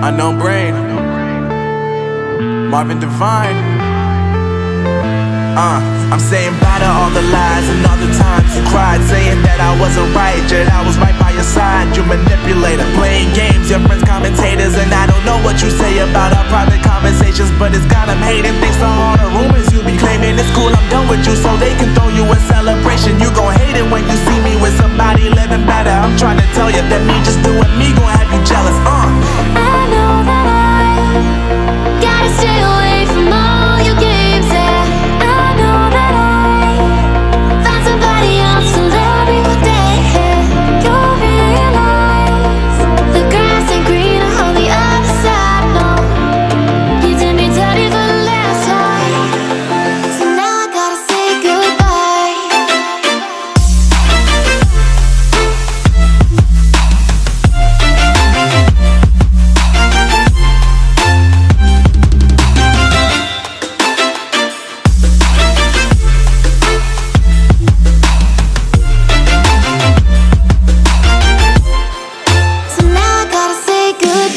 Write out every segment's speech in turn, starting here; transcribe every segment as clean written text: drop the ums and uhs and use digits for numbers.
Unknown brain, Marvin Divine. I'm saying bye to all the lies and all the times you cried, saying that I wasn't right, yet I was right by your side. You manipulator, playing games, your friends commentators, and I don't know what you say about our private conversations, but it's got them hating. Thanks to all the rumors you be claiming. It's cool, I'm done with you, so they can throw you a celebration. You gon' hate it when you see me with somebody living better. I'm trying to tell you that me just doing me gon' have you jealous. I know that I gotta stay away from all your games, yeah. I know that I found somebody else to love me one day, yeah. You'll realize the grass ain't greener on the other side, no. You did me dirty for the last time, so now I gotta say goodbye. So now I gotta say goodbye.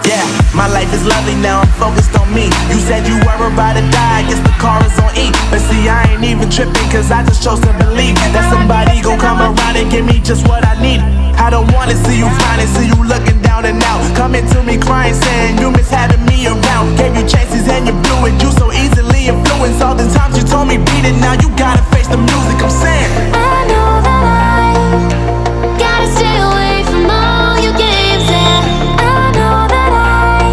Yeah, my life is lovely now, I'm focused on me. You said you were about to die, I guess the car is on E. But see, I ain't even tripping, cause I just chose to believe that somebody gon' come around and give me just what I need. I don't wanna see you finding, see you looking down and out, coming to me crying, saying you miss having me around. Gave you chances and you blew it, you so easily influenced. All the times you told me beat it, now you gotta face the music. I'm saying I know that I gotta stay away from all your games, yeah. I know that I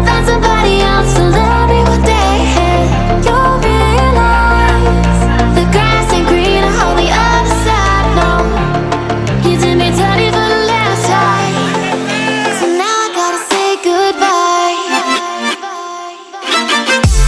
found somebody else to love me one day, yeah. You'll realize the grass ain't greener on the other side, no. You did me dirty for the last time, so now I gotta say goodbye. So now I gotta say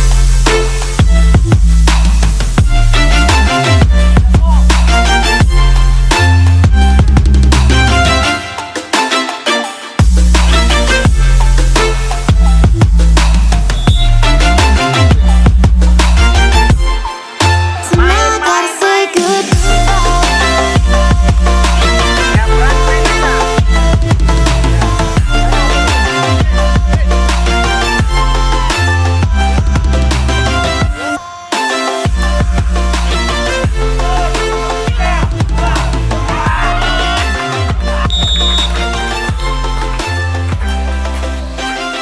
goodbye.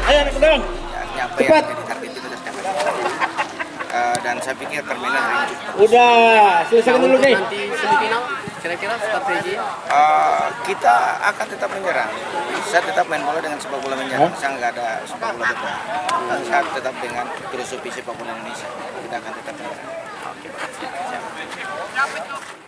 Ayo anak pedang. Nyapa Cepat. yang jadi target itu sudah dan saya pikir permainan hari ini Udah, selesaikan dulu nih. Nanti semifinal kira-kira strategi kita akan tetap menyerang. Saya tetap main bola dengan sepak bola menyerang. Saya nggak ada sepak bola depan. Dan saya tetap dengan filosofi sepak bola Indonesia. Kita akan tetap menyerang. Oke, siap.